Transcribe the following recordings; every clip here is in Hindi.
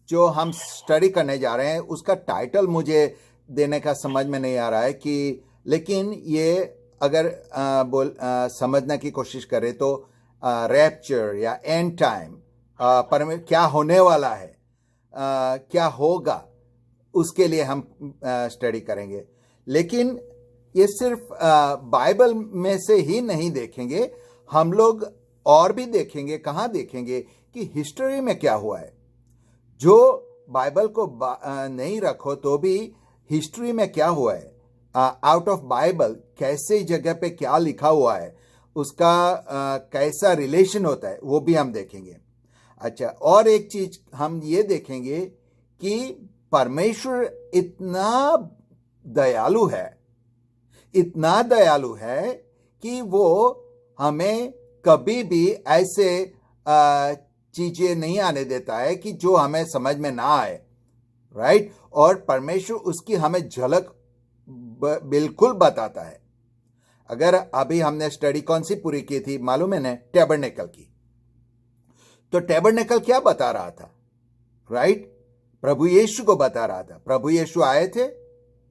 जो हम स्टडी करने जा रहे हैं उसका टाइटल मुझे देने का समझ में नहीं आ रहा है कि, लेकिन ये अगर समझने की कोशिश करें तो रैप्चर या एंड टाइम पर क्या होने वाला है, क्या होगा, उसके लिए हम स्टडी करेंगे। लेकिन ये सिर्फ बाइबल में से ही नहीं देखेंगे, हम लोग और भी देखेंगे। कहाँ देखेंगे कि हिस्ट्री में क्या हुआ है। जो बाइबल को नहीं रखो तो भी हिस्ट्री में क्या हुआ है, आउट ऑफ बाइबल कैसे जगह पे क्या लिखा हुआ है, उसका कैसा रिलेशन होता है, वो भी हम देखेंगे। अच्छा, और एक चीज हम ये देखेंगे कि परमेश्वर इतना दयालु है, इतना दयालु है कि वो हमें कभी भी ऐसे चीजें नहीं आने देता है कि जो हमें समझ में ना आए, राइट। और परमेश्वर उसकी हमें झलक बिल्कुल बताता है। अगर अभी हमने स्टडी कौन सी पूरी की थी मालूम है ना, टैबरनेकल की। तो टैबरनेकल क्या बता रहा था, राइट? प्रभु यीशु को बता रहा था। प्रभु यीशु आए थे?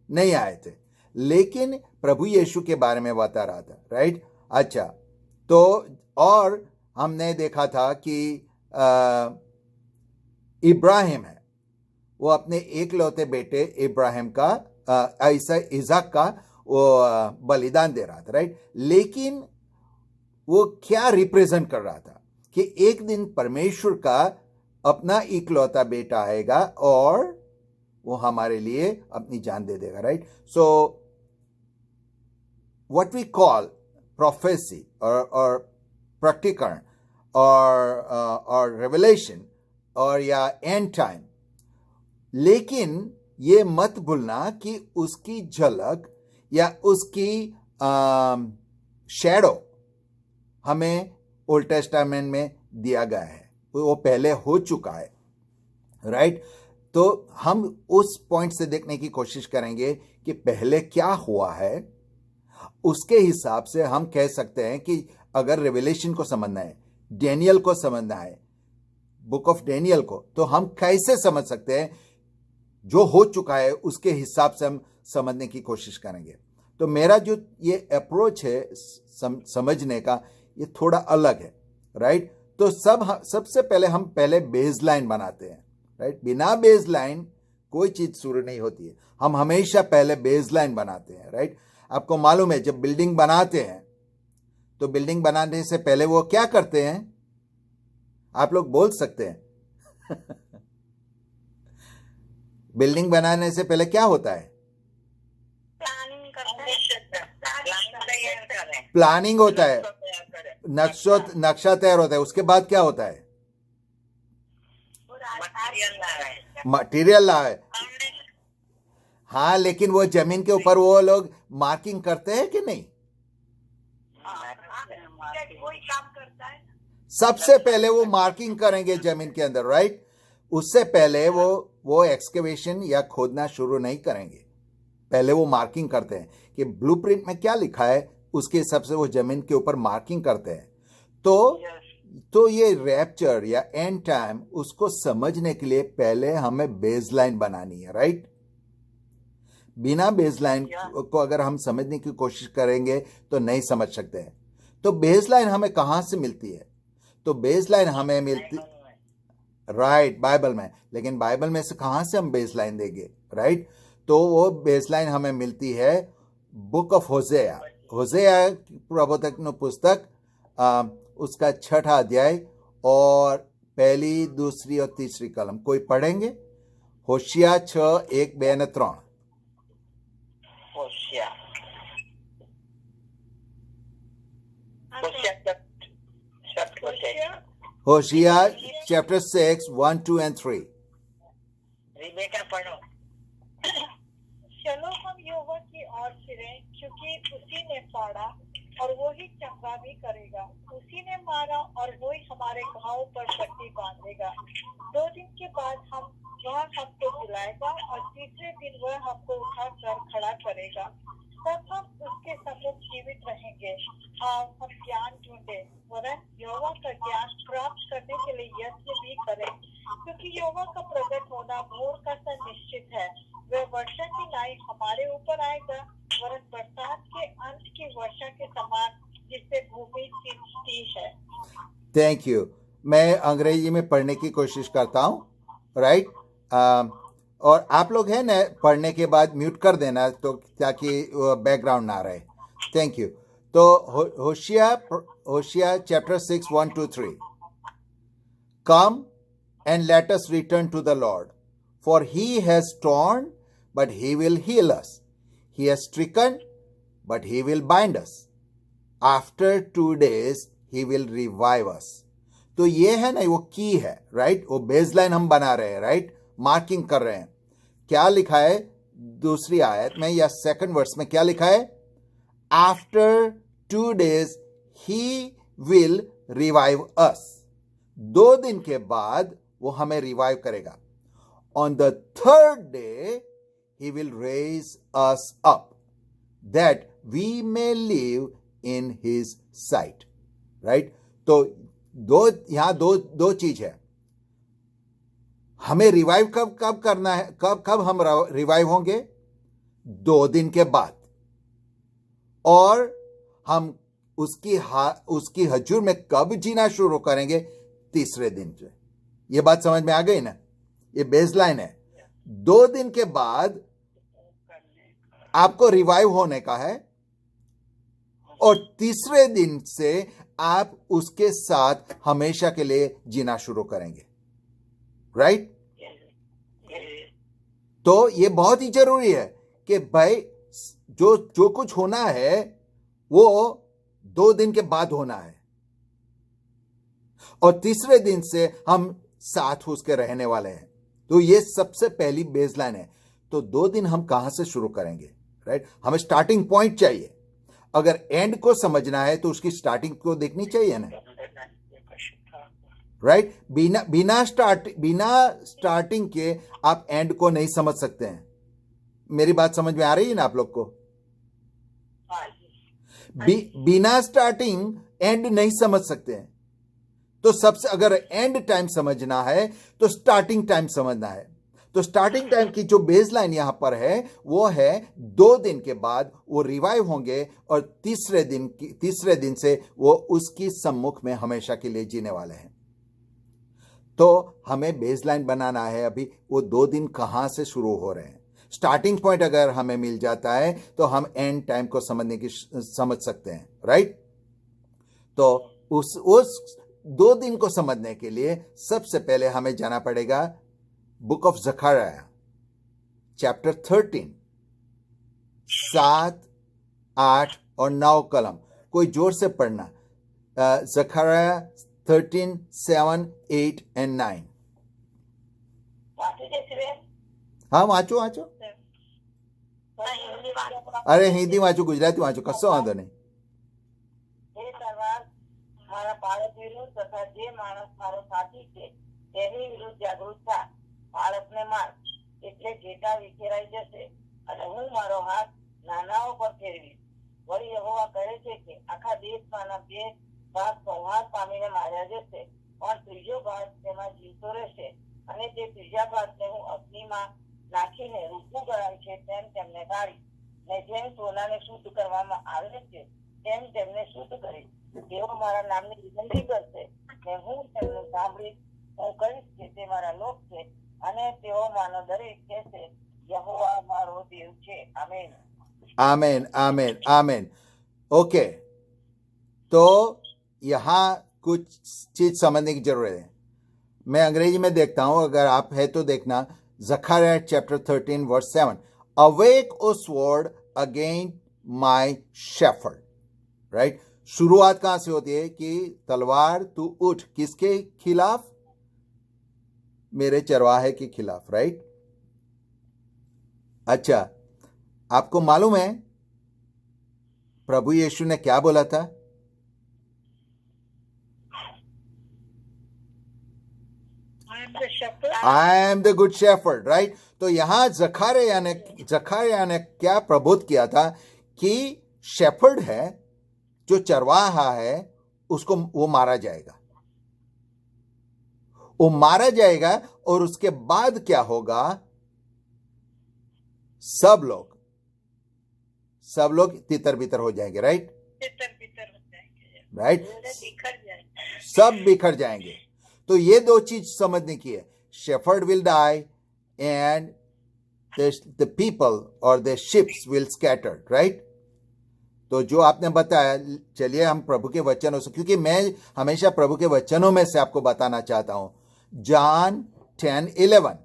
नहीं आए थे, लेकिन प्रभु यीशु के बारे में बता रहा था, राइट। अच्छा, तो और हमने देखा था कि इब्राहिम है, वो अपने एकलौते बेटे इब्राहिम का इज़ाक का वो बलिदान दे रहा था, राइट। लेकिन वो क्या रिप्रेजेंट कर रहा था कि एक दिन परमेश्वर का अपना इकलौता बेटा आएगा और वो हमारे लिए अपनी जान दे देगा, right. So what we call prophecy और प्रकटीकरण और रेवलेशन और या एंड टाइम। लेकिन ये मत भूलना कि उसकी झलक या उसकी शैडो हमें ओल्ड टेस्टामेंट में दिया गया है, वो पहले हो चुका है, राइट। तो हम उस पॉइंट से देखने की कोशिश करेंगे कि पहले क्या हुआ है। उसके हिसाब से हम कह सकते हैं कि अगर रेवलेशन को समझना है, डैनियल को समझना है, बुक ऑफ डैनियल को, तो हम कैसे समझ सकते हैं, जो हो चुका है उसके हिसाब से हम समझने की कोशिश करेंगे। तो मेरा जो ये अप्रोच है समझने का, ये थोड़ा अलग है, राइट। तो सबसे पहले हम बेसलाइन बनाते हैं, राइट। बिना बेसलाइन कोई चीज शुरू नहीं होती है। हम हमेशा पहले बेसलाइन बनाते हैं, राइट। आपको मालूम है जब बिल्डिंग बनाते हैं तो बिल्डिंग बनाने से पहले वो क्या करते हैं, आप लोग बोल सकते हैं बिल्डिंग बनाने से पहले क्या होता है? प्लानिंग होता है, नक्शा तैयार होता है। उसके बाद क्या होता है? मटेरियल लाए। हाँ, लेकिन वो जमीन के ऊपर वो लोग मार्किंग करते हैं कि नहीं? सबसे पहले वो मार्किंग करेंगे जमीन के अंदर, राइट। उससे पहले वो एक्सकेवेशन या खोदना शुरू नहीं करेंगे। पहले वो मार्किंग करते हैं कि ब्लूप्रिंट में क्या लिखा है, उसके हिसाब से वो जमीन के ऊपर मार्किंग करते हैं। तो ये रैप्चर या एंड टाइम, उसको समझने के लिए पहले हमें बेसलाइन बनानी है, राइट। बिना बेसलाइन को अगर हम समझने की कोशिश करेंगे तो नहीं समझ सकते हैं। तो बेसलाइन हमें कहां से मिलती है? तो बेसलाइन हमें मिलती, राइट, बाइबल में। लेकिन बाइबल में से कहां से हम बेसलाइन देंगे, राइट। तो वो बेसलाइन हमें मिलती है बुक ऑफ होसेया। होसेया प्रबोधक पुस्तक, उसका 6ठा अध्याय और पहली, दूसरी और तीसरी कलम। कोई पढ़ेंगे? होशिया 6, 1, 2 અને 3। होशिया चैप्टर 6, 1, 2 and 3। रिबेका पढ़ो। चलो हम यहोवा की ओर फिरें, क्योंकि उसी ने फाड़ा और वो ही चंगा भी करेगा। उसी ने मारा और वो ही हमारे घावों पर पट्टी बांधेगा। 2 दिन के बाद वह हमको बुलाएगा और तीसरे दिन वह हमको उठाकर खड़ा करेगा। तब हम उसके सम्मुख जीवित रहेंगे। हाँ, हम ज्ञान ढूंढे, वरन यहोवा का ज्ञान प्राप्त करने के लिए यत्न भी करें। यहोवा का प्रकट होना भोर का सा निश्चित है। वह वर्षा की नाई हमारे ऊपर आएगा, वरन बरसात के अंत की वर्षा के समान, जिससे भूमि सींचती है। Thank you. मैं अंग्रेजी में पढ़ने की कोशिश करता हूँ, राइट? और आप लोग हैं ना, पढ़ने के बाद म्यूट कर देना तो ताकि बैकग्राउंड ना रहे। Thank you. तो होशिया chapter 6 1 to 3। Come and let us return to the Lord, for he has torn, but he will heal us. He has stricken, but he will bind us. After 2 days, he will revive us. तो ये है ना, वो की है, राइट? वो बेसलाइन हम बना रहे हैं, राइट? मार्किंग कर रहे हैं। क्या लिखा है दूसरी आयत में या सेकंड वर्स में? क्या लिखा है? After 2 days he will revive us. 2 दिन के बाद वो हमें रिवाइव करेगा। On the 3rd day he will raise us up, that we may live in his sight. Right? तो यहां दो चीज है। हमें रिवाइव कब करना है? कब हम रिवाइव होंगे? 2 दिन के बाद। और हम उसकी हजूर में कब जीना शुरू करेंगे? 3रे दिन से। ये बात समझ में आ गई ना? ये बेसलाइन है। 2 दिन के बाद आपको रिवाइव होने का है, और 3रे दिन से आप उसके साथ हमेशा के लिए जीना शुरू करेंगे, राइट? तो ये बहुत ही जरूरी है कि भाई जो कुछ होना है वो 2 दिन के बाद होना है, और 3रे दिन से हम साथ उसके रहने वाले हैं। तो ये सबसे पहली बेसलाइन है। तो 2 दिन हम कहां से शुरू करेंगे, राइट? हमें स्टार्टिंग पॉइंट चाहिए। अगर एंड को समझना है तो उसकी स्टार्टिंग को देखनी चाहिए ना, राइट? बिना स्टार्टिंग के आप एंड को नहीं समझ सकते हैं। मेरी बात समझ में आ रही है ना आप लोग को? बिना स्टार्टिंग एंड नहीं समझ सकते हैं। तो सबसे, अगर एंड टाइम समझना है तो स्टार्टिंग टाइम समझना है। तो स्टार्टिंग टाइम की जो बेसलाइन यहां पर है वो है 2 दिन के बाद वो रिवाइव होंगे, और 3रे दिन से वो उसकी सम्मुख में हमेशा के लिए जीने वाले हैं। तो हमें बेसलाइन बनाना है। अभी वो 2 दिन कहां से शुरू हो रहे हैं। स्टार्टिंग पॉइंट अगर हमें मिल जाता है तो हम एंड टाइम को समझ सकते हैं, राइट? तो उस 2 दिन को समझने के लिए सबसे पहले हमें जाना पड़ेगा बुक ऑफ जकरिया चैप्टर 13 7 8 और 9 कलम। कोई जोर से पढ़ना। जकरिया 13 7 8 and 9। हाँ वाँचो। अरे हिंदी वाँचो, गुजराती वाँचो, कशो वांधो नहीं। મારા બાળક વિરુદ્ધ તથા જે માણસ મારો સાથી છે તેની વિરુદ્ધ જાગૃત થા. બાળકને માર, એટલે ઘેટા વિખેરાઈ જશે અને હું મારો હાથ નાનાઓ પર ફેરવીશ. વળી યહોવા કહે છે કે આખા દેશમાંના 2 ભાગ સંહાર પામીને માર્યા જશે, પણ ત્રીજો ભાગ તેમાં જીવતો રહેશે. અને તે ત્રીજા ભાગને હું અગ્નિમાં નાખીને રૂપું કરાય છે તેમ તેમને કાઢીશ. ને જેમ સોનાને શુદ્ધ કરવામાં આવે છે તેમ તેમને શુદ્ધ કરીશ. તેઓ મારા નામની વિનંતી કરશે ને હું તેમને સાંભળીશ. હું કહીશ કે તે મારા લોક છે, અને તેઓ માનો દરેક કહેશે યહોવા મારો દેવ છે. આમેન. आमेन आमेन आमेन। ओके, तो यहां कुछ चीज समझने की जरूरत है। मैं अंग्रेजी में देखता हूं, अगर आप है तो देखना। Zechariah chapter 13 verse 7। Awake O sword against my shepherd, right? शुरुआत कहां से होती है कि तलवार तू उठ, किसके खिलाफ? मेरे चरवाहे के खिलाफ, राइट? अच्छा, आपको मालूम है प्रभु यीशु ने क्या बोला था? I am the good shepherd, right? तो यहां जकरिया ने क्या प्रबोध किया था कि शेफर्ड है, जो चरवाहा है, उसको वो मारा जाएगा। वो मारा जाएगा और उसके बाद क्या होगा? सब लोग तितर बितर हो जाएंगे, राइट? तितर बितर हो जाएंगे, राइट, बिखर जाएंगे, सब बिखर जाएंगे। तो ये दो चीज समझने की है। Shepherd will die and the people और the ships will scattered, right? तो जो आपने बताया, चलिए हम प्रभु के वचनों से, क्योंकि मैं हमेशा प्रभु के वचनों में से आपको बताना चाहता हूं। जॉन 10:11,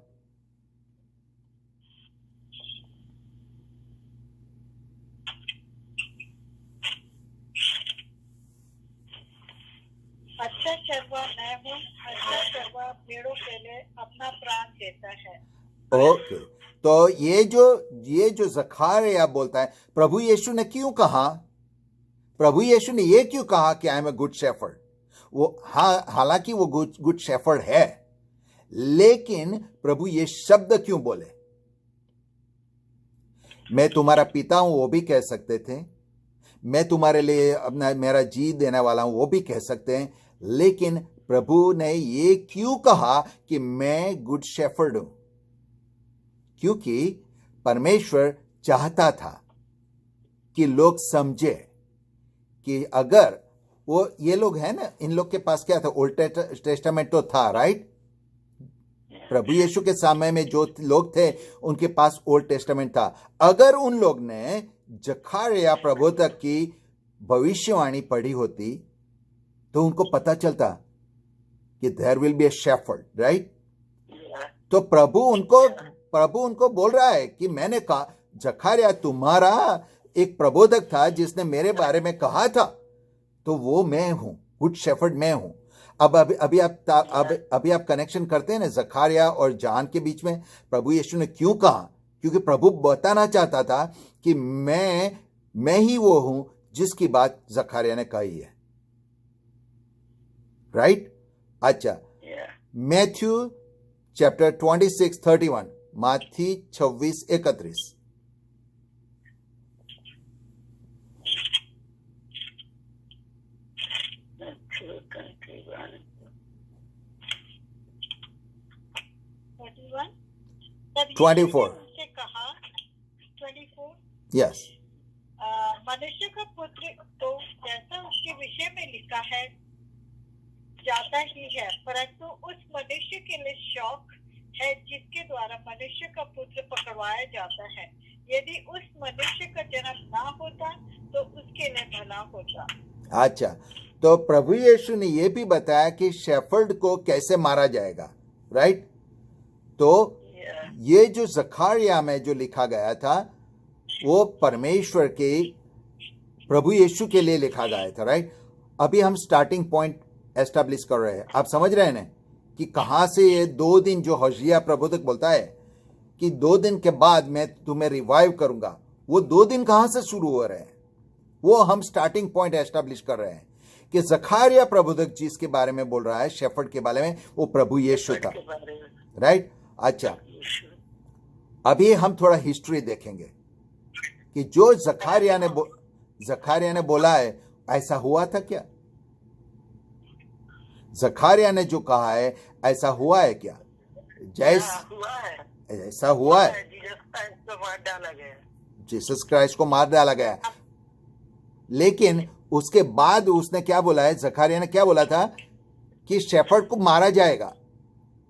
अच्छा चरवा मैं हूँ, अच्छा चरवा भेड़ों के लिए अपना प्राण देता है। ओके, तो ये जो जखारिया बोलता है, प्रभु यीशु ने क्यों कहा? प्रभु यीशु ने ये क्यों कहा कि I am a good shepherd? वो हालांकि वो गुड शेफर्ड है, लेकिन प्रभु ये शब्द क्यों बोले? मैं तुम्हारा पिता हूं, वो भी कह सकते थे। मैं तुम्हारे लिए अपना मेरा जी देने वाला हूं, वो भी कह सकते हैं। लेकिन प्रभु ने ये क्यों कहा कि मैं गुड शेफर्ड हूं? क्योंकि परमेश्वर चाहता था कि लोग समझे कि अगर वो ये लोग हैं ना, इन लोग के पास क्या था? ओल्ड टेस्टामेंट तो था, राइट? प्रभु यीशु के समय में जो लोग थे उनके पास ओल्ड टेस्टामेंट था। अगर उन लोग ने जखारिया प्रबोधक की भविष्यवाणी पढ़ी होती तो उनको पता चलता कि there will be a shepherd, right? तो प्रभु उनको बोल रहा है कि मैंने कहा, जखारिया तुम्हारा एक प्रबोधक था जिसने मेरे बारे में कहा था, तो वो मैं हूं, गुड शेफर्ड मैं हूं। अभी आप कनेक्शन करते हैं ना जखारिया और जॉन के बीच में। प्रभु यीशु ने क्यों कहा? क्योंकि प्रभु बताना चाहता था कि मैं ही वो हूं जिसकी बात जखारिया ने कही है, राइट? अच्छा, मैथ्यू चैप्टर 26:31, माथी 26:31। तब 24, उनसे कहा, 24, यस, मनुष्य का पुत्र तो जैसा उसके विषय में लिखा है जाता ही है, परंतु उस मनुष्य के लिए शौक है जिसके द्वारा मनुष्य का पुत्र पकड़वाया जाता है। यदि उस मनुष्य का जन्म ना होता तो उसके लिए भला होता। अच्छा, तो प्रभु यीशु ने यह भी बताया कि शेफर्ड को कैसे मारा जाएगा, राइट? तो ये जो जखारिया में जो लिखा गया था वो परमेश्वर के प्रभु यीशु के लिए लिखा गया था, राइट? अभी हम स्टार्टिंग पॉइंट एस्टैब्लिश कर रहे हैं। आप समझ रहे हैं ना कि कहां से ये 2 दिन जो होशिया प्रबोधक बोलता है कि 2 दिन के बाद मैं तुम्हें रिवाइव करूंगा, वो 2 दिन कहां से शुरू हो रहे हैं? वो हम स्टार्टिंग पॉइंट एस्टैब्लिश कर रहे हैं कि जखारिया प्रबोधक जिसके बारे में बोल रहा है शेफर्ड के बारे में, वो प्रभु यीशु था, राइट? अच्छा, अभी हम थोड़ा हिस्ट्री देखेंगे कि जो जखारिया ने बोला है, ऐसा हुआ था क्या? जखारिया ने जो कहा है ऐसा हुआ है क्या? ऐसा हुआ है। जीसस क्राइस्ट को मार डाला गया। लेकिन उसके बाद उसने क्या बोला है? जखारिया ने क्या बोला था कि शेफर्ड को मारा जाएगा,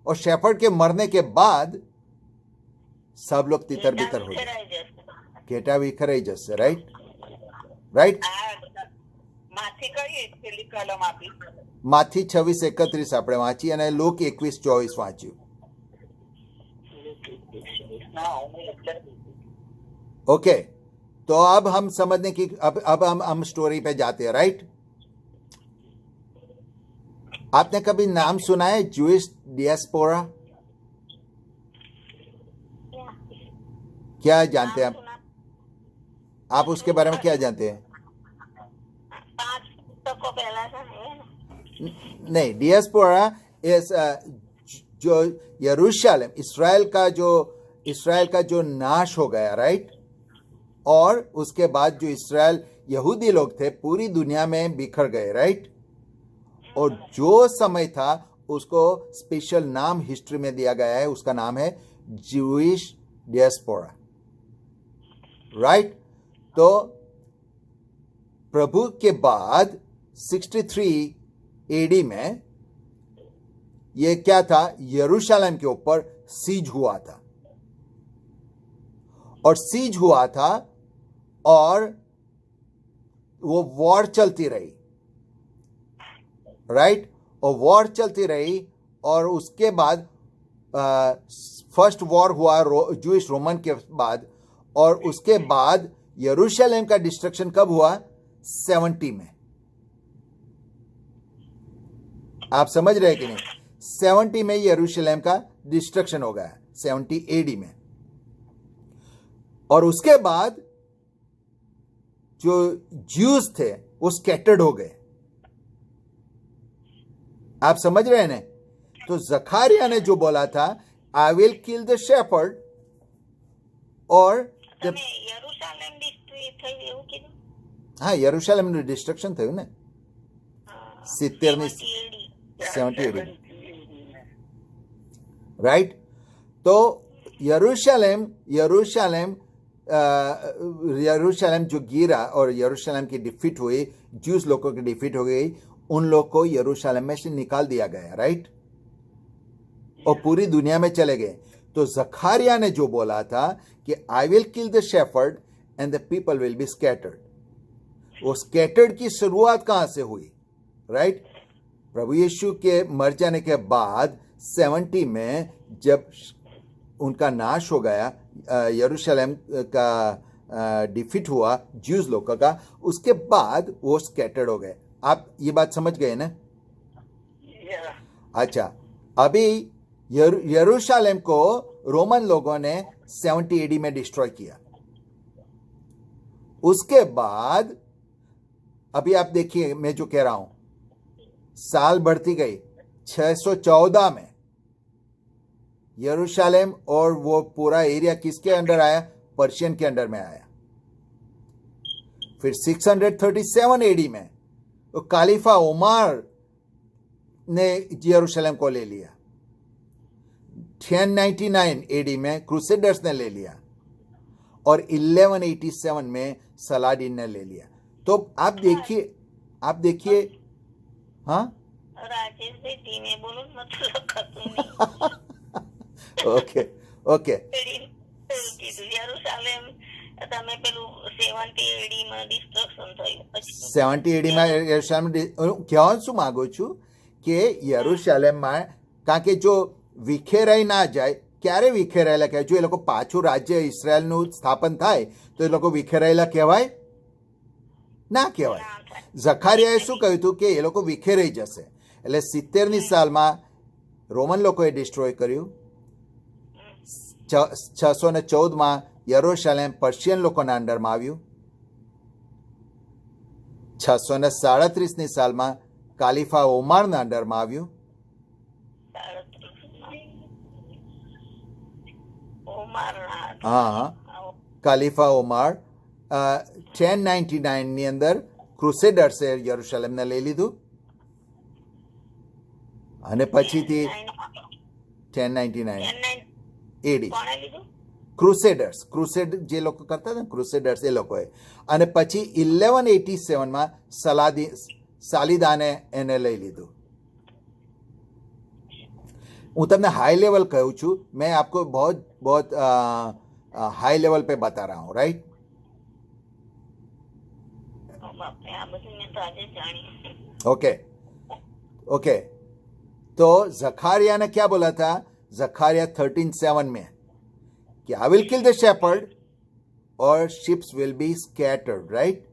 और शेफर्ड के मरने के बाद सब लोग तितर बितर हो जाए, घेटा विखराई जैसे, राइट? माथी 26:31 આપણે વાંચી અને લૂક 21:24 વાંચ્યું. ओके, तो अब हम समझने की अब हम स्टोरी पे जाते हैं, राइट? आपने कभी नाम सुना है जूइश डियास्पोरा? क्या जानते हैं आप उसके बारे में क्या जानते हैं? नहीं, डियास्पोरा इस जो यरूशलेम इसराइल का जो नाश हो गया, राइट? और उसके बाद जो इसराइल यहूदी लोग थे पूरी दुनिया में बिखर गए, राइट? और जो समय था उसको स्पेशल नाम हिस्ट्री में दिया गया है, उसका नाम है ज्यूइश डियास्पोरा, राइट। तो प्रभु के बाद 63 एडी में ये क्या था, यरूशलेम के ऊपर सीज हुआ था, और सीज हुआ था और वो वॉर चलती रही, राइट। और वॉर चलती रही और उसके बाद फर्स्ट वॉर हुआ जूइश रोमन के बाद, और उसके बाद यरूशलेम का डिस्ट्रक्शन कब हुआ, 70 में। आप समझ रहे कि नहीं, 70 में यरूशलेम का डिस्ट्रक्शन हो गया, 70 एडी में। और उसके बाद जो ज्यूज थे वो स्कैटर्ड हो गए। आप समझ रहे हैं ना। तो जखारिया ने जो बोला था, I will kill the shepherd, और यरूशलेम डिस्ट्रिक्ट થઈ એવું કીધું? હા, યરૂશલેમનું ડિસ્ટ્રક્શન થયું ને 70 એડી, રાઈટ। તો यरूशलेम जो गिरा और यरूशलेम की डिफीट हुई, ज्यूस लोगों की डिफीट हो गई, उन लोग को यरूशलेम में से निकाल दिया गया, राइट, और पूरी दुनिया में चले गए। तो जखारिया ने जो बोला था कि I will kill the shepherd and the people will be scattered, वो स्कैटर्ड की शुरुआत कहां से हुई, राइट। प्रभु यीशु के मर जाने के बाद 70 में जब उनका नाश हो गया, यरूशलेम का डिफीट हुआ ज्यूज लोगों का, उसके बाद वो स्कैटर्ड हो गए। आप ये बात समझ गए ना। अच्छा, अभी यरूशलेम को रोमन लोगों ने 70 एडी में डिस्ट्रॉय किया। उसके बाद अभी आप देखिए, मैं जो कह रहा हूं, साल बढ़ती गई, 614 में यरूशलेम और वो पूरा एरिया किसके अंडर आया, पर्शियन के अंडर में आया। फिर 637 एडी में तो कालिफा उमर ने यरूशलेम को ले लिया। 1099 एडी में क्रूसेडर्स ने ले लिया, और 1187 में सलाडिन ने ले लिया। तो आप देखिए, हाँ राजेश भाई धीमे बोलो, मतलब खत्म नहीं। ओके યરુશલેમ તમે પેલું 70 એડી માં ડિસ્ટ્રક્શન થયું, પછી 70 એડી માં યરુશલેમ કહેવા શું માંગુ છું કે યરુશલેમમાં, કારણ કે જો વિખેરાઈ ના જાય, ક્યારે વિખેરાયેલા કહેવાય, જો એ લોકો પાછું રાજ્ય ઇઝરાયલનું સ્થાપન થાય તો એ લોકો વિખેરાયેલા કહેવાય ના કહેવાય। ઝખારિયાએ શું કહ્યું હતું કે એ લોકો વિખેરાઈ જશે, એટલે 70ની સાલમાં રોમન લોકોએ ડિસ્ટ્રોય કર્યું। 614 માં યરૂશલેમ પર્શિયન લોકોના અંડરમાં આવ્યું। 637ની સાલમાં કાલિફા ઓમારના અંડરમાં આવ્યું। હા, કાલિફા ઓમાર 1099 ની અંદર ક્રુસેડર્સે યરૂશલેમને લઈ લીધું, અને પછીથી 1099 એડી ક્રુસેડ જે લોકો કરતા હતા, ક્રુસેડર્સ એ લોકોએ, અને પછી 1187માં સાલિદાને એને લઈ લીધું। હું તમને हाई लेवल कहूँ छू, मैं आपको बहुत हाई लेवल पे बता रहा हूँ, राइट। ओके, तो जखारिया ने क्या बोला था, जखारिया 13:7 में कि I will kill the shepherd और ships will be scattered, right.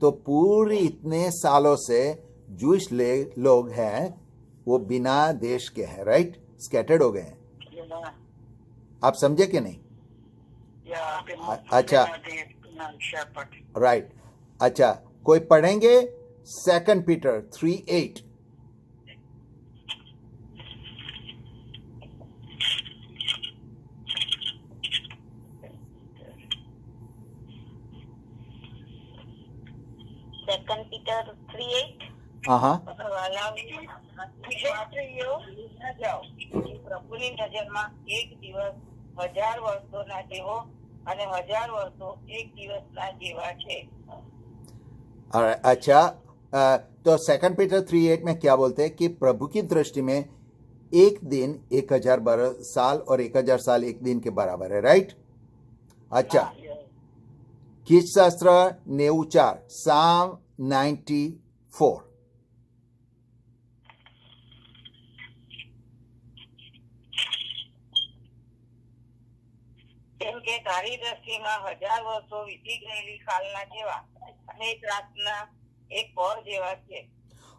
तो पूरी इतने सालों से जूश लोग हैं वो बिना देश के हैं, राइट, स्कैटर्ड हो गए हैं। आप समझे कि नहीं? अच्छा, राइट। अच्छा, कोई पढ़ेंगे 2 पीटर 3:8। Second Peter 3:8. हाँ, Allow me સ્ત્રીઓ ન જાઓ. પ્રભુની નજરમાં એક દિવસ 1000 વર્ષોના જેવો અને 1000 વર્ષો એક દિવસના જેવા છે. अच्छा, तो 2 पीटर 3:8 में क्या बोलते हैं कि प्रभु की दृष्टि में एक दिन 1000 साल और 1000 साल एक दिन के बराबर है, राइट? अच्छा, गीत शास्त्र 94, Psalm 94. કેમ કે તારી દ્રષ્ટિમાં 1000 વર્ષો વીતી ગયેલી કાલના જેવા અને એક રાતના એક પહોર જેવા છે.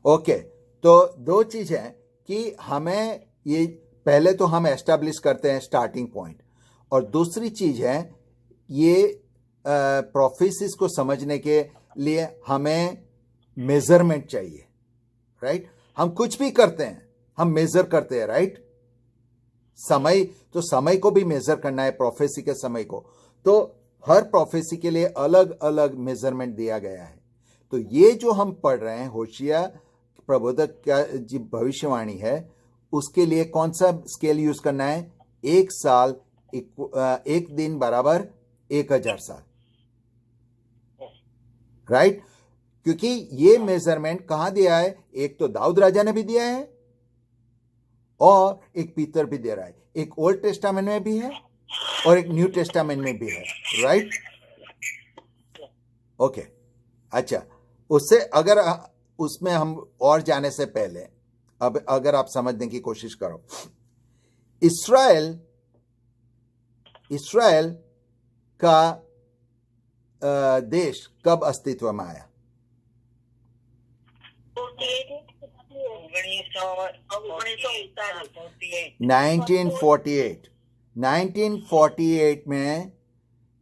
ओके, तो दो चीज है कि हमें ये पहले तो हम एस्टेब्लिश करते हैं स्टार्टिंग पॉइंट, और दूसरी चीज है ये प्रोफेसिस को समझने के लिए हमें मेजरमेंट चाहिए, राइट? हम कुछ भी करते हैं, हम मेजर करते हैं, राइट? समय को भी मेजर करना है, प्रोफेसी के समय को. तो हर प्रोफेसी के लिए अलग अलग मेजरमेंट दिया गया है. तो ये जो हम पढ़ रहे हैं होशिया प्रबोधक का जी भविष्यवाणी है, उसके लिए कौन सा स्केल यूज करना है? एक साल एक दिन बराबर 1000 साल, राइट? क्योंकि ये मेजरमेंट कहां दिया है? एक तो दाऊद राजा ने भी दिया है और एक पीतर भी दे रहा है. एक ओल्ड टेस्टामेंट में भी है और एक न्यू टेस्टामेंट में भी है, राइट? ओके, अच्छा, उससे अगर उसमें हम और जाने से पहले अब अगर आप समझने की कोशिश करो, इस्राएल का देश कब अस्तित्व में आया? 1948 में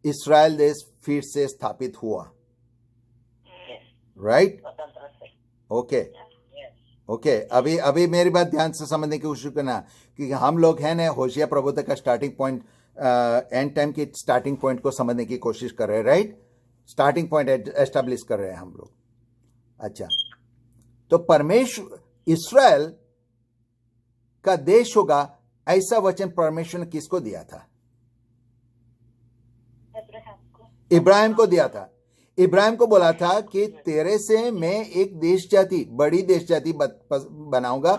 इस्राएल देश फिर से स्थापित हुआ, राइट? ओके, ओके, अभी मेरी बात ध्यान से समझने की कोशिश करना, क्योंकि हम लोग हैं ना होशिया प्रबोधक का स्टार्टिंग पॉइंट, एंड टाइम की स्टार्टिंग पॉइंट को समझने की कोशिश कर रहे हैं, राइट? स्टार्टिंग पॉइंट एस्टेब्लिश कर रहे हैं हम लोग. अच्छा, तो परमेश्वर इस्राएल का देश होगा, ऐसा वचन परमेश्वर ने किसको दिया था? इब्राहिम को दिया था. इब्राहिम को बोला था कि तेरे से मैं एक देश जाति, बड़ी देश जाति बनाऊंगा,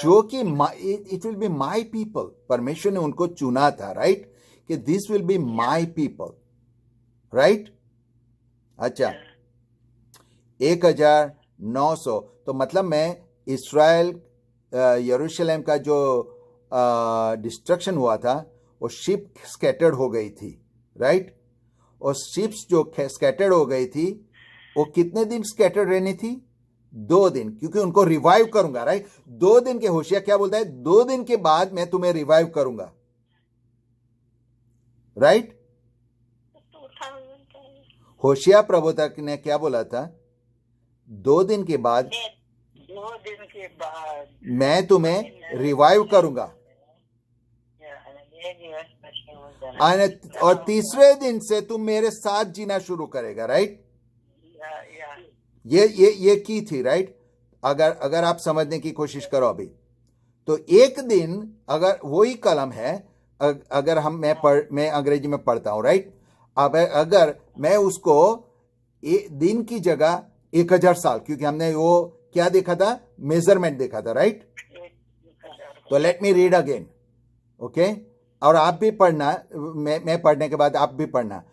जो कि it will be my people. परमेश्वर ने उनको चुना था, राइट? कि this will be my people, right? अच्छा, 1900, तो मतलब मैं इस्राएल यरूशलेम का जो डिस्ट्रक्शन हुआ था, वो शिप स्कैटर्ड हो गई थी, राइट? और शिप्स जो स्कैटर्ड हो गई थी, वो कितने दिन स्कैटर्ड रहनी थी? 2 दिन, क्योंकि उनको रिवाइव करूंगा, राइट? 2 दिन के, होशिया क्या बोलता है? 2 दिन के बाद मैं तुम्हें रिवाइव करूंगा, राइट? होशिया प्रबोधक ने क्या बोला था? 2 दिन के बाद मैं तुम्हें रिवाइव करूंगा, और तीसरे दिन से तुम मेरे साथ जीना शुरू करेगा, राइट? ये की थी, राइट? अगर आप समझने की कोशिश करो अभी, तो एक दिन, अगर वही कलम है, अगर मैं अंग्रेजी में पढ़ता हूं, राइट? अब अगर मैं उसको दिन की जगह 1000 साल, क्योंकि हमने वो क्या देखा था? मेजरमेंट देखा था, राइट? तो let me read again, okay? और आप भी पढ़ना, मैं पढ़ने के बाद आप भी पढ़ना.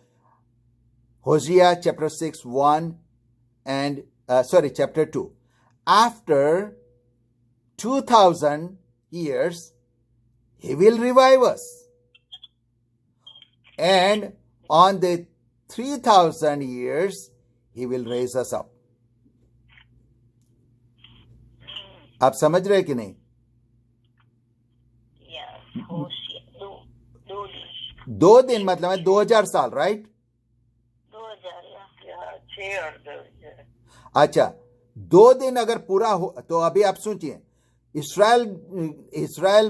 होशिया chapter 6 1 and chapter 2. After 2000 years, he will revive us, and on the 3000 years, he will raise us up. आप समझ रहे कि नहीं? 2 दिन मतलब है 2000 साल, राइट? 2000. अच्छा, 2 दिन अगर पूरा हो, तो अभी आप सोचिए, इस्राएल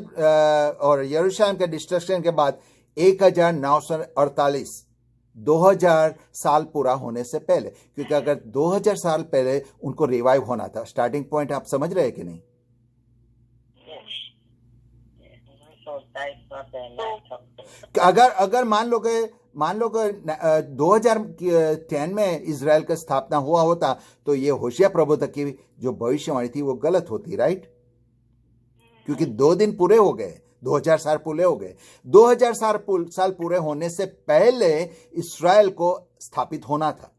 और यरूशलेम के डिस्ट्रक्शन के बाद 1948, 2000 साल पूरा होने से पहले, क्योंकि अगर 2000 साल पहले उनको रिवाइव होना था, स्टार्टिंग पॉइंट आप समझ रहे हैं कि नहीं? अगर मान लो कि 2010 में इजराइल का स्थापना हुआ होता तो ये होशिया प्रबोधक की जो भविष्यवाणी थी वो गलत होती, राइट? क्योंकि 2 दिन पूरे हो गए, 2000 साल पूरे हो गए। 2000 साल पूरे होने से पहले इस्राएल को स्थापित होना था।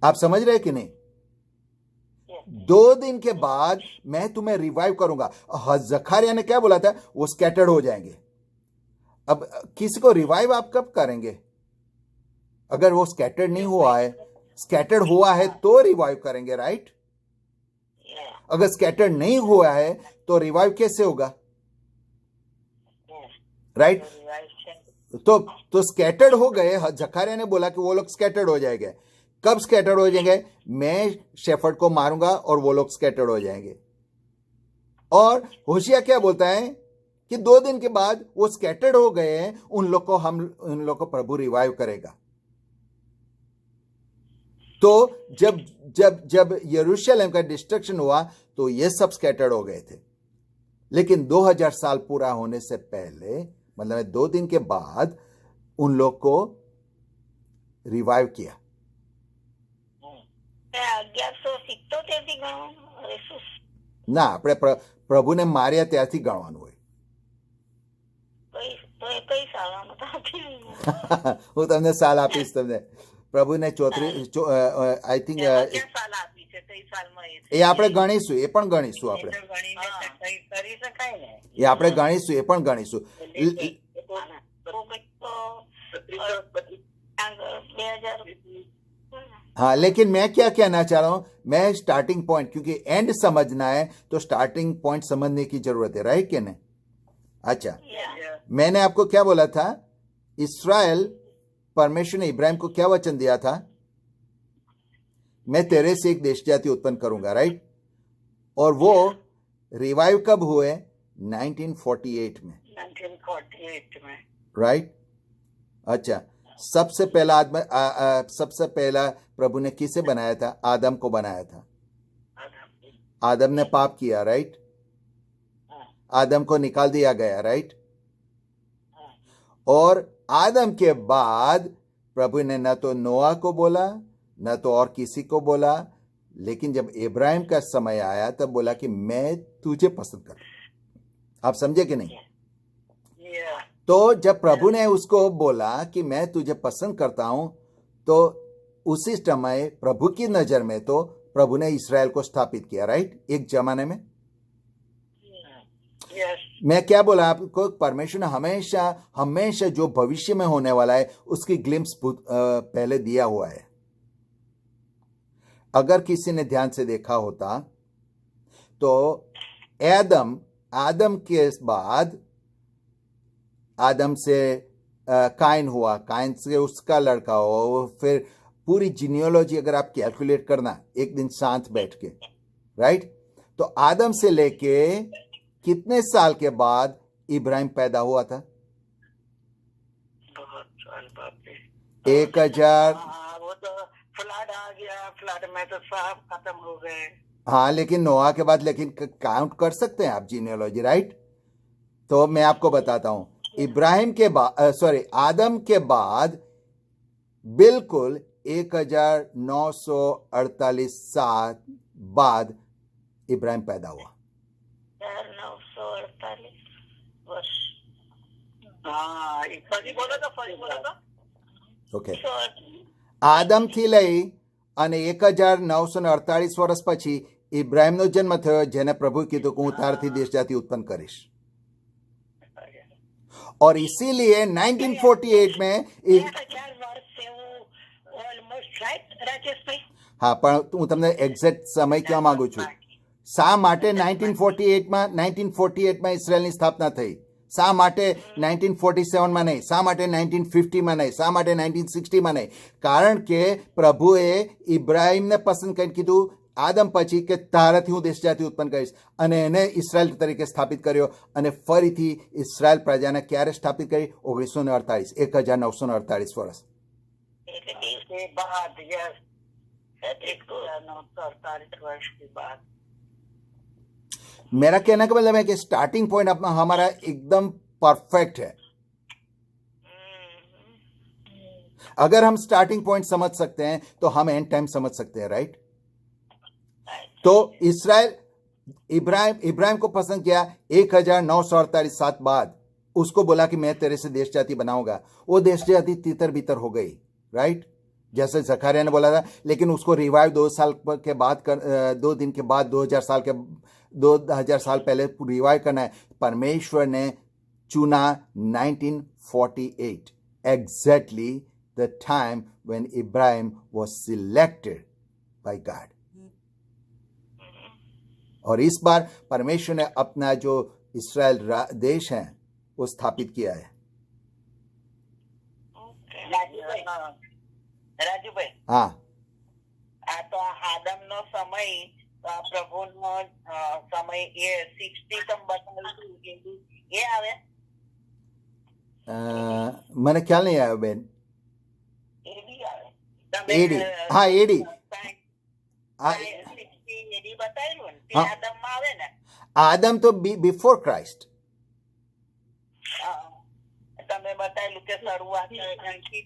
आप समझ रहे कि नहीं? 2 दिन के बाद मैं तुम्हें रिवाइव करूंगा। जकरिया ने क्या बोला था? वो स्कैटर्ड हो जाएंगे। अब किसी को रिवाइव आप कब करेंगे? अगर वो स्कैटर्ड नहीं हुआ है, स्कैटर्ड हुआ है तो रिवाइव करेंगे, राइट? अगर स्कैटर्ड नहीं हुआ है तो रिवाइव कैसे होगा, राइट? तो स्कैटर्ड हो गए। जकरिया ने बोला कि वो लोग स्कैटर्ड हो जाएंगे। कब स्कैटर्ड हो जाएंगे? मैं शेफर्ड को मारूंगा और वो लोग स्कैटर्ड हो जाएंगे। और होशिया क्या बोलता है कि 2 दिन के बाद वो स्कैटर्ड हो गए हैं, उन लोग को प्रभु रिवाइव करेगा। तो जब यरूशलेम का डिस्ट्रक्शन हुआ तो ये सब स्कैटर्ड हो गए थे। लेकिन 2000 साल पूरा होने से पहले, मतलब 2 दिन के बाद, उन लोग को रिवाइव किया। ના, આપણે પ્રભુને માર્યા ત્યારથી ગણવાનું હોય. હું તમને સાલ આપીશ. તમને પ્રભુને 34 આઈ થિંક એ આપણે ગણીશું. એ પણ ગણીશું આપણે. એ આપણે ગણીશું. એ પણ ગણીશું. हाँ, लेकिन मैं क्या कहना चाह रहा हूं, मैं स्टार्टिंग पॉइंट, क्योंकि एंड समझना है तो स्टार्टिंग पॉइंट समझने की जरूरत है, राइट? क्या नहीं? अच्छा, मैंने आपको क्या बोला था? इस्राएल, परमेश्वर ने इब्राहिम को क्या वचन दिया था? मैं तेरे से एक देश जाति उत्पन्न करूंगा, राइट? और वो रिवाइव कब हुए? 1948 में, राइट? अच्छा, सबसे पहला प्रभु ने किसे बनाया था? आदम को बनाया था. आदम ने पाप किया, राइट? आदम को निकाल दिया गया, राइट? और आदम के बाद प्रभु ने न तो नोआ को बोला, न तो और किसी को बोला, लेकिन जब इब्राहिम का समय आया तब बोला कि मैं तुझे पसंद करूं. आप समझे कि नहीं? तो जब प्रभु ने उसको बोला कि मैं तुझे पसंद करता हूं, तो उसी समय प्रभु की नजर में तो प्रभु ने इस्राएल को स्थापित किया, राइट? एक जमाने में. मैं क्या बोला आपको? परमेश्वर ने हमेशा जो भविष्य में होने वाला है उसकी ग्लिम्स पहले दिया हुआ है. अगर किसी ने ध्यान से देखा होता तो आदम के बाद आदम से काइन हुआ, काइन से उसका लड़का हुआ, फिर पूरी जीनियोलॉजी अगर आप कैलकुलेट करना एक दिन शांत बैठ के, राइट? तो आदम से लेके कितने साल के बाद इब्राहिम पैदा हुआ था? 1000. वो तो फ्लड आ गया, फ्लड में तो सब खत्म हो गए. हाँ, लेकिन नोआ के बाद, लेकिन काउंट कर सकते हैं आप जीनियोलॉजी, राइट? तो मैं आपको बताता हूं, इब्राहिम के बाद, आदम के बाद बिल्कुल 1948 साल बाद इब्राहिम पैदा हुआ. 948 वर्ष. ओके. આદમ થી લઈ અને 1948 વર્ષ પછી ઇબ્રાહિમનો જન્મ થયો, જેને પ્રભુ કીધું કે હું તારથી દેશ જાતિ ઉત્પન્ન કરીશ. और इसीलिए 1948 में हाँ, પણ હું તમને એક્ઝેક્ટ સમય કહેવા માંગુ છું. શા માટે 1948 માં ઇઝરાયલની સ્થાપના થઈ? શા માટે 1947 માં નહીં? શા માટે 1950 માં નહીં? શા માટે 1960 માં નહીં? કારણ કે પ્રભુએ ઇબ્રાહિમને પસંદ કરીને કીધું આદમ પછી કે તારાથી હું દેશ જાતિ ઉત્પન્ન કરીશ, અને એને ઇસ્રાયલ તરીકે સ્થાપિત કર્યો. અને ફરીથી ઇસ્રાયલ પ્રજાને ક્યારે સ્થાપિત કરી? 1948, 1948 વર્ષ. मेरा कहने का मतलब है कि स्टार्टिंग पॉइंट अपना हमारा एकदम परफेक्ट है। अगर हम स्टार्टिंग पॉइंट समझ सकते हैं तो हम एंड टाइम समझ सकते हैं, राइट? तो इसराइल इब्राहिम को पसंद किया 1948 साल बाद, उसको बोला कि मैं तेरे से देश जाति बनाऊंगा। वो देश जाति तितर बितर हो गई, राइट? जैसे जकारिया ने बोला था, लेकिन उसको रिवाइव 2 साल के बाद 2 दिन के बाद 2000 साल पहले रिवाइव करना है। परमेश्वर ने चुना 1948, exactly the time when Ibrahim was selected by God. और इस बार परमेश्वर ने अपना जो इस्राएल देश है वो स्थापित किया है। રાજુભાઈ, हाँ, આ તો આદમ નો સમય, પ્રભુ નો સમય એ 60 તમ બતાવ્યું એ આવે मैंने ख्याल नहीं आया बेन। એ બી આવે એડી, હા એડી, 60 એડી બતાવેલું ને તે હા. આદમ માં આવે ને. आदम तो बिफोर क्राइस्ट। તમે બતાવેલું કે શરૂઆત થી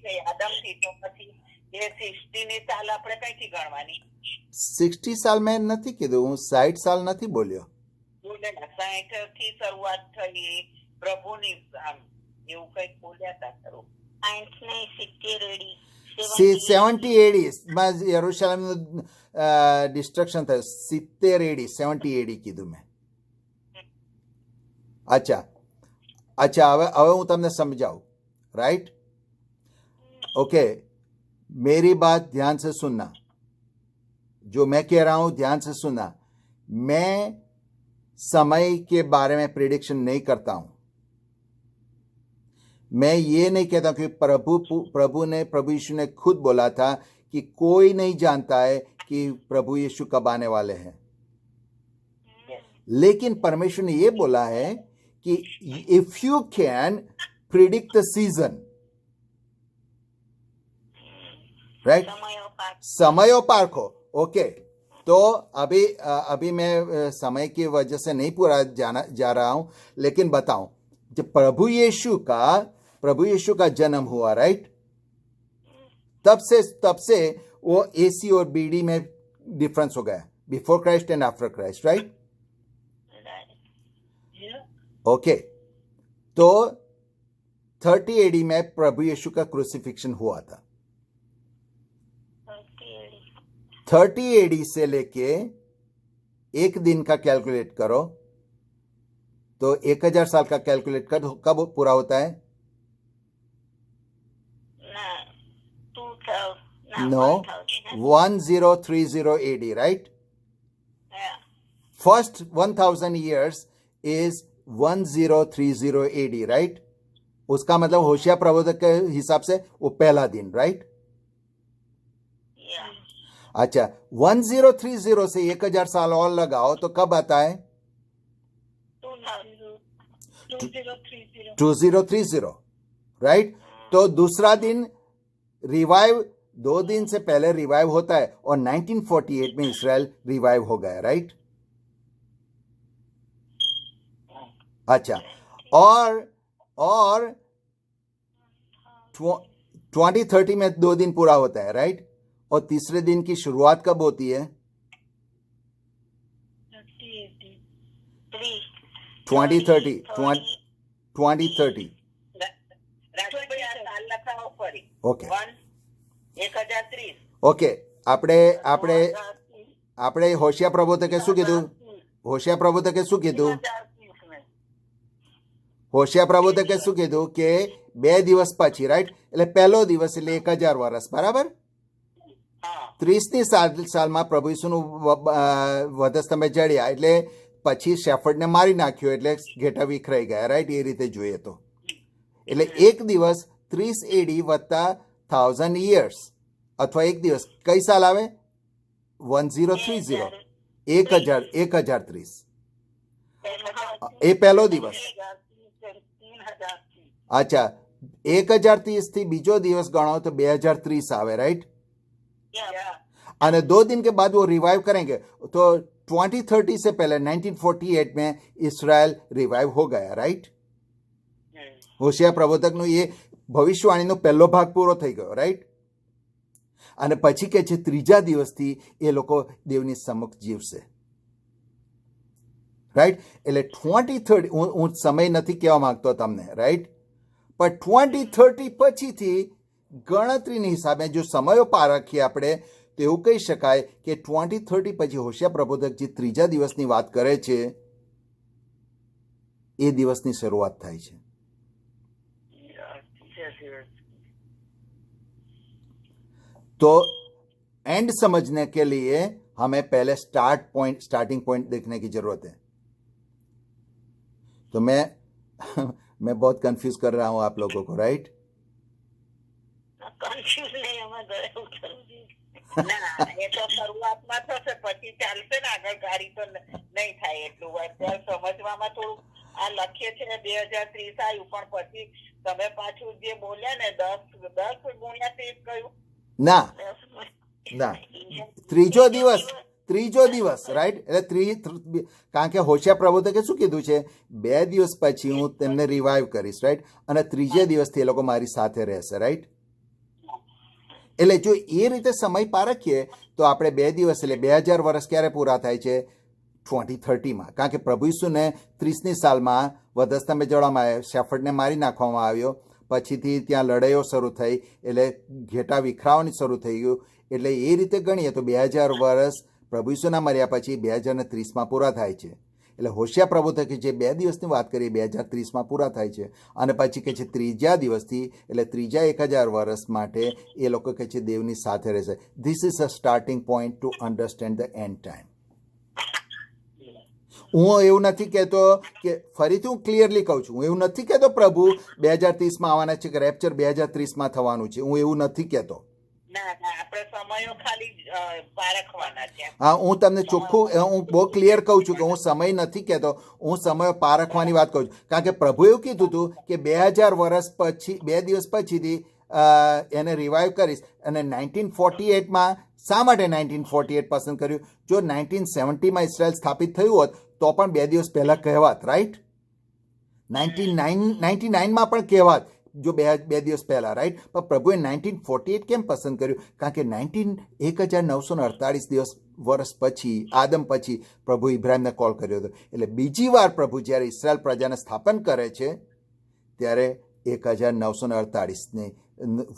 થઈ આદમ થી, તો પછી એ 60 ની સાલ આપણે કઈથી ગણવાની? 60 साल में નથી કીધું, હું 60 साल નથી બોલ્યો। બોલે ને 60 થી શરૂઆત થઈ પ્રભુની, આમ એવું કઈક બોલ્યા હતા ખરું. 60 નહીં, 60 રેડી 70 એડી માં યરુશલેમનું ડિસ્ટ્રક્શન થયું। 70 એડી 70 એડી કીધું મેં। अच्छा, હવે હું તમને સમજાવું, राइट? ओके, मेरी बात ध्यान से सुनना, जो मैं कह रहा हूं ध्यान से सुनना। मैं समय के बारे में प्रिडिक्शन नहीं करता हूं। मैं ये नहीं कहता कि प्रभु यीशु ने खुद बोला था कि कोई नहीं जानता है कि प्रभु यीशु कब आने वाले हैं, लेकिन परमेश्वर ने ये बोला है कि if you can predict the season, right? समयो पारखो। ओके, तो अभी मैं समय की वजह से नहीं पूरा जा रहा हूं, लेकिन बताऊं, जब प्रभु यीशु का जन्म हुआ, राइट, तब से वो एसी और बीडी में डिफरेंस हो गया, before Christ and after Christ, right? Okay, तो 30 एडी में प्रभु यीशु का क्रूसिफिक्शन हुआ था। 30 एडी से लेके एक दिन का कैलकुलेट करो तो 1000 साल का कैलकुलेट कर, कब पूरा होता है? No, 1030 AD, right? First 1000 years is 1030 AD, right? उसका मतलब होशिया प्रबोधक के हिसाब से वो पहला दिन, राइट? अच्छा, 1030 से 1000 साल और लगाओ तो कब आता है? 2030, राइट? तो दूसरा दिन रिवाइव, 2 दिन से पहले रिवाइव होता है और 1948 में इस्राएल रिवाइव हो गया, राइट? अच्छा, और 2030 में 2 दिन पूरा होता है, राइट? और तीसरे दिन की शुरुआत कब होती है? 2030। ઓકે, 1030 ઓકે, આપણે હોશિયા પ્રબોધકે શું કીધું? હોશિયા પ્રબોધકે શું કીધું? હોશિયા પ્રબોધકે શું કીધું કે 2 દિવસ પછી, રાઈટ? એટલે પહેલો દિવસ એટલે 1000 વર્ષ, બરાબર? 30ની સાલમાં પ્રભુ ઈસુનું વધસ્તંભે જડ્યા એટલે પછી શેફર્ડને મારી નાખ્યો એટલે ઘેટા વિખરાઈ ગયા, રાઈટ? એ રીતે જોઈએ તો એટલે એક દિવસ 30 એડી વત્તા 1000 years અથવા એક દિવસ કઈ સાલ આવે? 1030, 1030 એ પહેલો દિવસ। अच्छा, 1030 થી બીજો દિવસ ગણો તો 2030 આવે, राइट? અને 2 दिन के बाद वो रिवाइव करेंगे तो 2030 से पहले 1948 में इसराइल रिवाइव हो गया, राइट? હોશિયા પ્રબોધકનું એ ભવિષ્યવાણીનો પહેલો ભાગ પૂરો થઈ ગયો, રાઈટ? અને પછી કે છે ત્રીજા દિવસથી એ લોકો દેવની સમક્ષ જીવશે, રાઈટ? એટલે 2030, હું સમય નથી કહેવા માંગતો તમને, રાઈટ? પણ 2030 પછીથી ગણતરીની હિસાબે જો સમયો પારખીએ આપણે તો એવું કહી શકાય કે 2030 પછી હોશિયા પ્રબોધક જે ત્રીજા દિવસની વાત કરે છે એ દિવસની શરૂઆત થાય છે. तो एंड समझने के लिए हमें पहले स्टार्टिंग पॉइंट देखने की जरूरत है. तो मैं बहुत कंफ्यूज कर रहा हूं आप लोगों को, राइट? કન્ફ્યુઝ નહીં, અમે ઘરે ઉતરવું ના એ તો શરૂઆતમાં થશે, પછી ચાલશે ને આગળ ગાડી તો નહીં થાય એટલું. અત્યારે સમજવામાં થોડું આ લખીએ છે 2030 આવ્યું, પણ પછી તમે પાછું જે બોલ્યા ને 10 ગુણ્યા 30 કહ્યું. ના ત્રીજો દિવસ રાઈટ? એટલે કારણ કે હોશિયા પ્રબોધકે શું કીધું છે, 2 દિવસ પછી હું તેમને રિવાઇવ કરીશ, રાઈટ? અને ત્રીજે દિવસથી એ લોકો મારી સાથે રહેશે, રાઈટ? એટલે જો એ રીતે સમય પારખીએ તો આપણે 2 દિવસ એટલે 2000 વર્ષ ક્યારે પૂરા થાય છે? 2030માં. કારણ કે પ્રભુ ઈસુને 30ની સાલમાં વધસ્તંભે જડવામાં આવ્યો, શેફર્ડને મારી નાખવામાં આવ્યો, પછીથી ત્યાં લડાઈઓ શરૂ થઈ, એટલે ઘેટા વિખરાવાની શરૂ થઈ ગયું. એટલે એ રીતે ગણીએ તો 2000 વર્ષ પ્રભુ ઈસુના મર્યા પછી 2030માં પૂરા થાય છે. એટલે હોશિયા પ્રબોધકે જે 2 દિવસની વાત કરી 2030માં પૂરા થાય છે. અને પછી કહે છે ત્રીજા દિવસથી, એટલે ત્રીજા 1000 વર્ષ માટે એ લોકો કહે છે દેવની સાથે રહેશે. This is a starting point to understand the end time. હું એવું નથી કહેતો કે, ફરીથી હું ક્લિયરલી કહું છું, હું એવું નથી કહેતો પ્રભુ 2030માં આવવાના છે કે રેપ્ચર 2030માં થવાનું છે. હું એવું નથી કહેતો. હા, હું તમને ચોખ્ખું, હું બહુ ક્લિયર કહું છું કે હું સમય નથી કહેતો, હું સમય પારખવાની વાત કહું છું. કારણ કે પ્રભુ એવું કીધું હતું કે 2000 વર્ષ પછી 2 દિવસ પછીથી એને રિવાઇવ કરીશ. અને 1948માં શા માટે 1948 પસંદ કર્યું? જો 1970માં ઇઝરાયલ સ્થાપિત થયું હોત તો પણ 2 દિવસ પહેલાં કહેવાત, રાઈટ? 99માં પણ કહેવાત જો 2 દિવસ પહેલાં, રાઈટ? પણ પ્રભુએ 1948 કેમ પસંદ કર્યું? કારણ કે 1948 વર્ષ પછી, આદમ પછી પ્રભુ ઇબ્રાહિમને કોલ કર્યો હતો. એટલે બીજી વાર પ્રભુ જ્યારે ઇઝરાયલ પ્રજાને સ્થાપન કરે છે ત્યારે 1948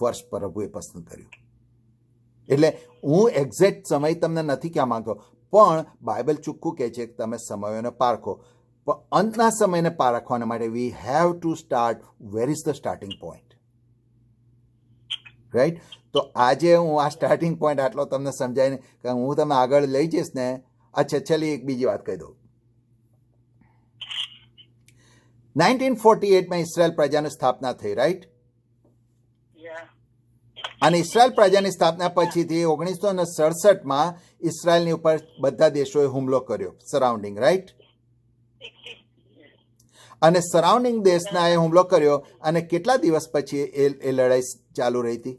વર્ષ પ્રભુએ પસંદ કર્યું. એટલે હું એક્ઝેક્ટ સમય તમને નથી કહેવા માંગતો, પણ બાઇબલ ચોખ્ખું કહે છે કે તમે સમયોને પારખો. પણ અંતના સમયને પારખવાના માટે we have to start, where is the starting point, right? તો આજે હું આ સ્ટાર્ટિંગ પોઈન્ટ આટલો તમને સમજાવીને, કારણ હું તમે આગળ લઈ જઈશ ને. અચ્છા, ચલી એક બીજી વાત કહી દઉં. 1948માં ઇઝરાયલ પ્રજાની સ્થાપના થઈ, રાઈટ? અને ઇઝરાયલ પ્રજાની સ્થાપના પછીથી 1967માં ઇઝરાયલની ઉપર બધા દેશોએ હુમલો કર્યો, સરાઉન્ડિંગ, રાઈટ? અને સરાઉન્ડિંગ દેશના એ હુમલો કર્યો. અને કેટલા દિવસ પછી એ લડાઈ ચાલુ રહી હતી?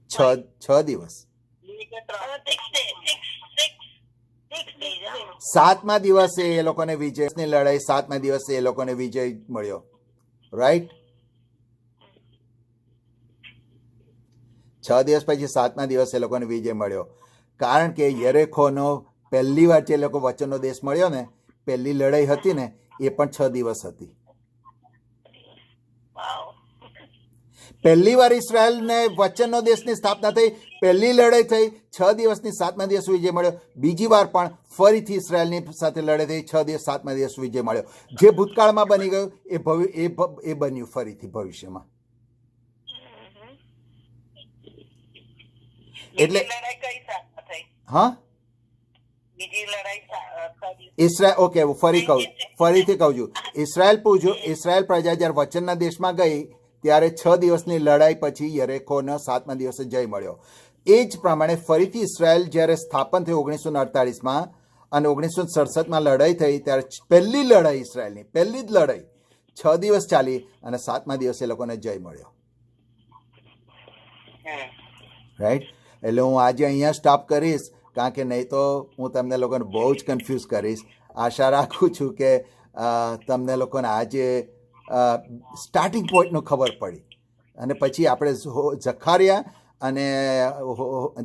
6 દિવસ. 7મા દિવસે એ લોકોને વિજયની લડાઈ, 7મા દિવસે એ લોકોને વિજય મળ્યો, રાઈટ? 6 દિવસ પછી 7મા દિવસે એ લોકોને વિજય મળ્યો. કારણ કે યરેખોનો પહેલી વાર જે લોકો વચનનો દેશ મળ્યો ને, પહેલી લડાઈ હતી ને, એ પણ 6 દિવસ હતી. પહેલી વાર ઇઝરાયલને વચનનો દેશની સ્થાપના થઈ, પહેલી લડાઈ થઈ, 6 દિવસની 7મા દિવસ વિજય મળ્યો. બીજી વાર પણ ફરીથી ઇઝરાયલની સાથે લડાઈ થઈ, 6 દિવસ 7મા દિવસ વિજય મળ્યો. જે ભૂતકાળમાં બની ગયું એ બન્યું ફરીથી ભવિષ્યમાં. એટલે હા, ઇઝરાયલ, ઓકે, ફરીથી કહું છું, ઇઝરાયલ પ્રજા જ્યારે વચનના દેશમાં ગઈ ત્યારે 6 દિવસની લડાઈ પછી યરેખોનો 7મા દિવસે જય મળ્યો. એ જ પ્રમાણે ફરીથી ઇઝરાયલ જ્યારે સ્થાપન થયું 1948માં અને 1967માં લડાઈ થઈ, ત્યારે પહેલી લડાઈ ઇઝરાયલની પહેલી જ લડાઈ 6 દિવસ ચાલી અને 7મા દિવસે એ લોકોને જય મળ્યો, રાઈટ? એટલે હું આજે અહીંયા સ્ટોપ કરીશ, કારણ કે નહીં તો હું તમને લોકોને બહુ જ કન્ફ્યુઝ કરીશ. આશા રાખું છું કે તમને લોકોને આજે સ્ટાર્ટિંગ પોઈન્ટનું ખબર પડી, અને પછી આપણે ઝખારિયા અને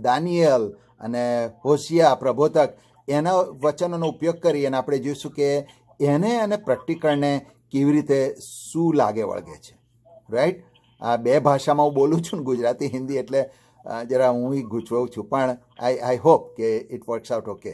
દાનિયેલ અને હોશિયા પ્રબોધક એના વચનોનો ઉપયોગ કરી અને આપણે જોઈશું કે એને અને પ્રેક્ટિકલને કેવી રીતે શું લાગે વળગે છે. રાઈટ? આ બે ભાષામાં હું બોલું છું ને, ગુજરાતી હિન્દી, એટલે જરા હું ગૂંચવાઉં છું, પણ આઈ હોપ કે ઇટ વર્ક્સ આઉટ ઓકે.